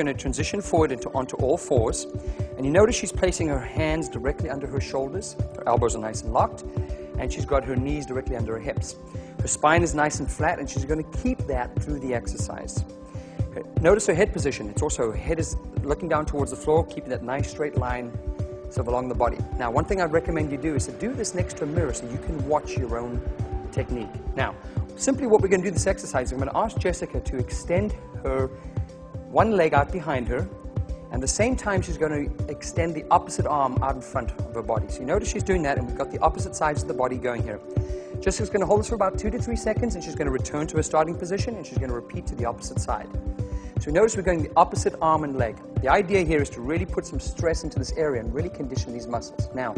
Going to transition forward onto all fours, and you notice she's placing her hands directly under her shoulders. Her elbows are nice and locked, and she's got her knees directly under her hips. Her spine is nice and flat, and she's going to keep that through the exercise. Notice her head position. It's also her head is looking down towards the floor, keeping that nice straight line sort of along the body. Now, one thing I'd recommend you do is to do this next to a mirror so you can watch your own technique. Now, simply what we're going to do this exercise, I'm going to ask Jessica to extend her one leg out behind her, and at the same time she's going to extend the opposite arm out in front of her body. So you notice she's doing that, and we've got the opposite sides of the body going here. Jessica's going to hold this for about 2 to 3 seconds, and she's going to return to her starting position, and she's going to repeat to the opposite side. So notice we're going the opposite arm and leg. The idea here is to really put some stress into this area and really condition these muscles. Now,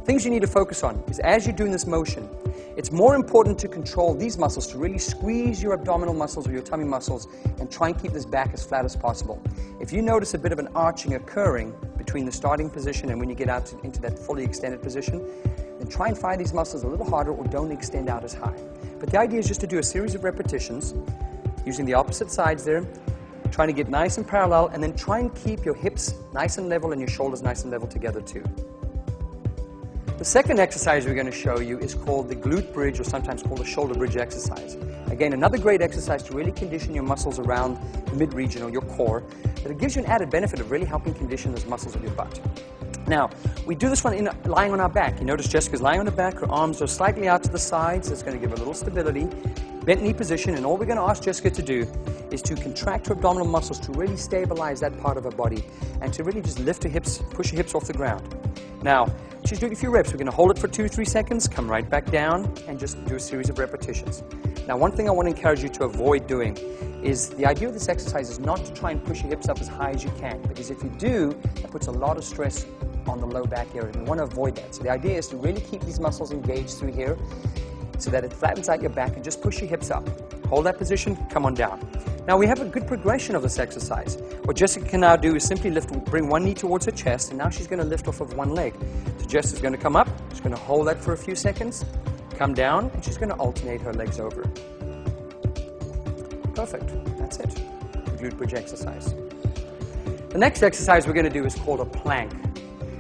things you need to focus on is as you're doing this motion, it's more important to control these muscles, to really squeeze your abdominal muscles or your tummy muscles and try and keep this back as flat as possible. If you notice a bit of an arching occurring between the starting position and when you get out into that fully extended position, then try and fire these muscles a little harder or don't extend out as high. But the idea is just to do a series of repetitions using the opposite sides there, trying to get nice and parallel, and then try and keep your hips nice and level and your shoulders nice and level together too. The second exercise we're going to show you is called the glute bridge, or sometimes called the shoulder bridge exercise. Again, another great exercise to really condition your muscles around the mid-region or your core, but it gives you an added benefit of really helping condition those muscles of your butt. Now, we do this one lying on our back. You notice Jessica's lying on her back, her arms are slightly out to the sides, that's going to give her a little stability. Bent knee position, and all we're going to ask Jessica to do is to contract her abdominal muscles to really stabilize that part of her body and to really just lift her hips, push her hips off the ground. Now, she's doing a few reps. We're going to hold it for 2 to 3 seconds, come right back down, and just do a series of repetitions. Now, one thing I want to encourage you to avoid doing is the idea of this exercise is not to try and push your hips up as high as you can, because if you do, that puts a lot of stress on the low back area. We want to avoid that. So the idea is to really keep these muscles engaged through here so that it flattens out your back, and just push your hips up. Hold that position, come on down. Now we have a good progression of this exercise. What Jessica can now do is simply bring one knee towards her chest, and now she's going to lift off of one leg. So Jessica's going to come up, she's going to hold that for a few seconds, come down, and she's going to alternate her legs over. Perfect, that's it. The glute bridge exercise. The next exercise we're going to do is called a plank.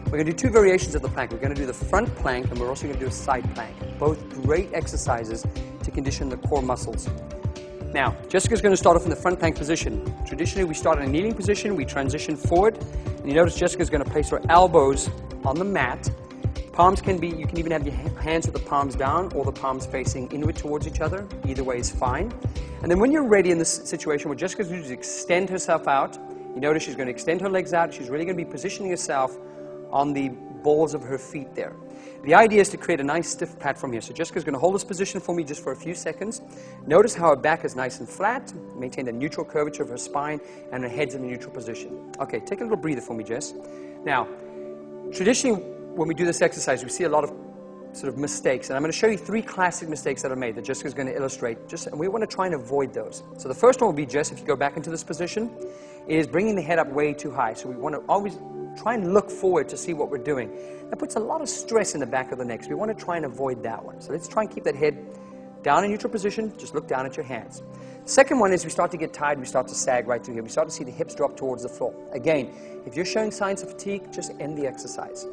We're going to do 2 variations of the plank. We're going to do the front plank, and we're also going to do a side plank. Both great exercises to condition the core muscles. Now, Jessica's going to start off in the front plank position. Traditionally, we start in a kneeling position, we transition forward, and you notice Jessica's going to place her elbows on the mat. Palms can be, you can even have your hands with the palms down or the palms facing inward towards each other. Either way is fine. And then when you're ready in this situation, what Jessica's going to do is extend herself out. You notice she's going to extend her legs out. She's really going to be positioning herself on the balls of her feet there. The idea is to create a nice stiff platform here. So Jessica's going to hold this position for me just for a few seconds. Notice how her back is nice and flat, maintain the neutral curvature of her spine, and her head's in a neutral position. Okay, take a little breather for me, Jess. Now, traditionally when we do this exercise, we see a lot of sort of mistakes, and I'm going to show you 3 classic mistakes that are made that Jessica's going to illustrate, and we want to try and avoid those. So the first one will be, Jess, if you go back into this position, is bringing the head up way too high. So we want to always try and look forward to see what we're doing. That puts a lot of stress in the back of the neck, so we want to try and avoid that one. So let's try and keep that head down in neutral position. Just look down at your hands. Second one is we start to get tired, we start to sag right through here. We start to see the hips drop towards the floor. Again, if you're showing signs of fatigue, just end the exercise.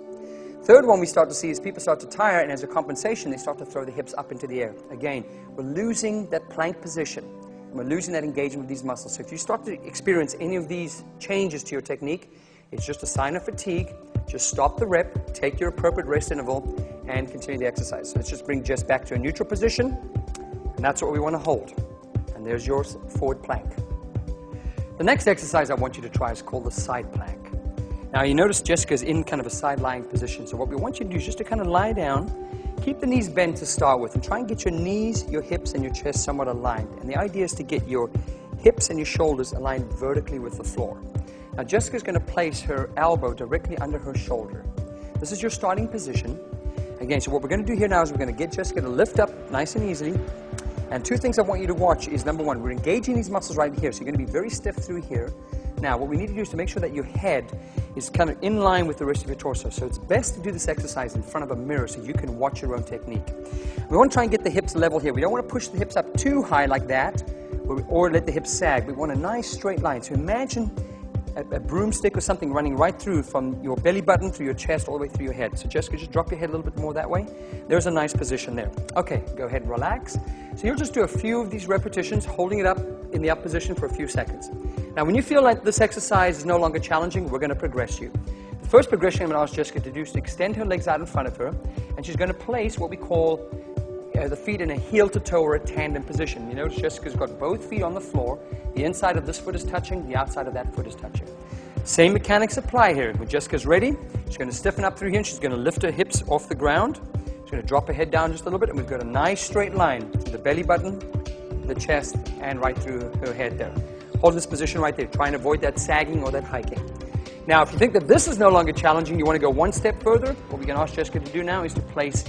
Third one we start to see is people start to tire, and as a compensation, they start to throw the hips up into the air. Again, we're losing that plank position, and we're losing that engagement with these muscles. So if you start to experience any of these changes to your technique, it's just a sign of fatigue. Just stop the rep, take your appropriate rest interval, and continue the exercise. So let's just bring Jess back to a neutral position, and that's what we want to hold. And there's your forward plank. The next exercise I want you to try is called the side plank. Now you notice Jessica's in kind of a side-lying position, so what we want you to do is just to kind of lie down, keep the knees bent to start with, and try and get your knees, your hips, and your chest somewhat aligned. And the idea is to get your hips and your shoulders aligned vertically with the floor. Now Jessica's going to place her elbow directly under her shoulder. This is your starting position. Again, so what we're going to do here now is we're going to get Jessica to lift up nice and easily. And 2 things I want you to watch is, number 1, we're engaging these muscles right here, so you're going to be very stiff through here. Now, what we need to do is to make sure that your head is kind of in line with the rest of your torso. So it's best to do this exercise in front of a mirror so you can watch your own technique. We want to try and get the hips level here. We don't want to push the hips up too high like that, or let the hips sag. We want a nice straight line. So imagine a broomstick or something running right through from your belly button through your chest all the way through your head. So Jessica, just drop your head a little bit more that way. There's a nice position there. Okay, go ahead and relax. So you'll just do a few of these repetitions, holding it up in the up position for a few seconds. Now, when you feel like this exercise is no longer challenging, we're going to progress you. The first progression I'm going to ask Jessica to do is to extend her legs out in front of her, and she's going to place what we call the feet in a heel-to-toe or a tandem position. You notice Jessica's got both feet on the floor. The inside of this foot is touching, the outside of that foot is touching. Same mechanics apply here. When Jessica's ready, she's going to stiffen up through here, and she's going to lift her hips off the ground. She's going to drop her head down just a little bit, and we've got a nice straight line to the belly button, the chest, and right through her head there. Hold this position right there. Try and avoid that sagging or that hiking. Now, if you think that this is no longer challenging, you want to go one step further, what we're going to ask Jessica to do now is to place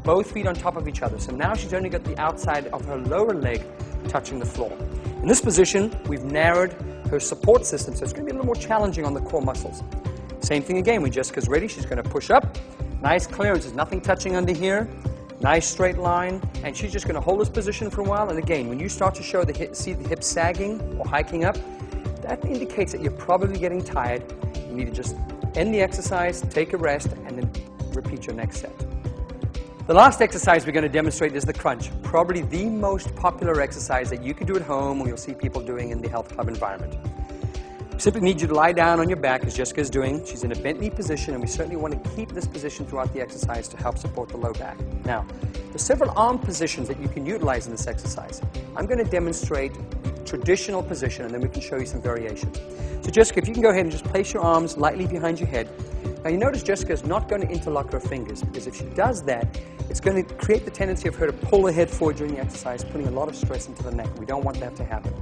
both feet on top of each other. So now she's only got the outside of her lower leg touching the floor. In this position, we've narrowed her support system, so it's going to be a little more challenging on the core muscles. Same thing again, when Jessica's ready, she's going to push up. Nice clearance, there's nothing touching under here. Nice straight line, and she's just going to hold this position for a while. And again, when you start to show see the hips sagging or hiking up, that indicates that you're probably getting tired. You need to just end the exercise, take a rest, and then repeat your next set. The last exercise we're going to demonstrate is the crunch, probably the most popular exercise that you can do at home or you'll see people doing in the health club environment. We simply need you to lie down on your back as Jessica is doing. She's in a bent knee position, and we certainly want to keep this position throughout the exercise to help support the low back. Now, there's several arm positions that you can utilize in this exercise. I'm going to demonstrate the traditional position, and then we can show you some variations. So Jessica, if you can go ahead and just place your arms lightly behind your head. Now you notice Jessica is not going to interlock her fingers, because if she does that, it's going to create the tendency of her to pull her head forward during the exercise, putting a lot of stress into the neck. We don't want that to happen.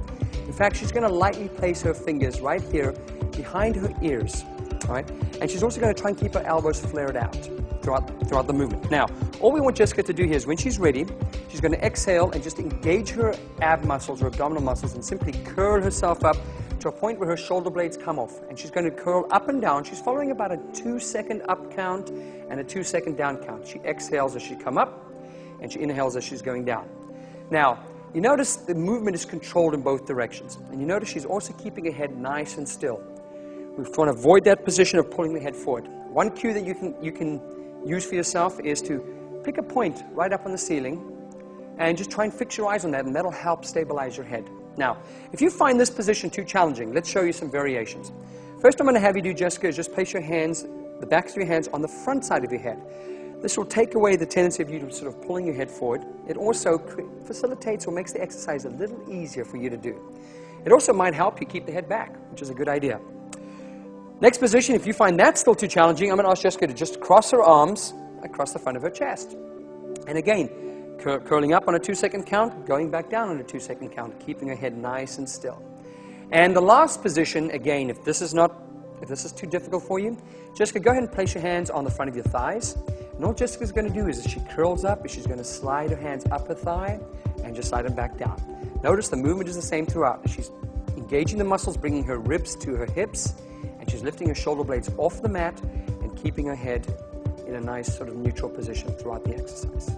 In fact, she's going to lightly place her fingers right here behind her ears, all right? And she's also going to try and keep her elbows flared out throughout the movement. Now, all we want Jessica to do here is when she's ready, she's going to exhale and just engage her ab muscles or abdominal muscles and simply curl herself up to a point where her shoulder blades come off. And she's going to curl up and down. She's following about a 2-second up count and a 2-second down count. She exhales as she comes up, and she inhales as she's going down. Now, you notice the movement is controlled in both directions. And you notice she's also keeping her head nice and still. We want to avoid that position of pulling the head forward. One cue that you can use for yourself is to pick a point right up on the ceiling and just try and fix your eyes on that, and that'll help stabilize your head. Now, if you find this position too challenging, let's show you some variations. First I'm going to have you do, Jessica, is just place your hands, the backs of your hands on the front side of your head. This will take away the tendency of you to sort of pulling your head forward. It also facilitates or makes the exercise a little easier for you to do. It also might help you keep the head back, which is a good idea. Next position, if you find that still too challenging, I'm going to ask Jessica to just cross her arms across the front of her chest. And again, curling up on a 2-second count, going back down on a 2-second count, keeping her head nice and still. And the last position, again, if this is too difficult for you, Jessica, go ahead and place your hands on the front of your thighs. And all Jessica's going to do is, as she curls up, she's going to slide her hands up her thigh and just slide them back down. Notice the movement is the same throughout. She's engaging the muscles, bringing her ribs to her hips, and she's lifting her shoulder blades off the mat and keeping her head in a nice sort of neutral position throughout the exercise.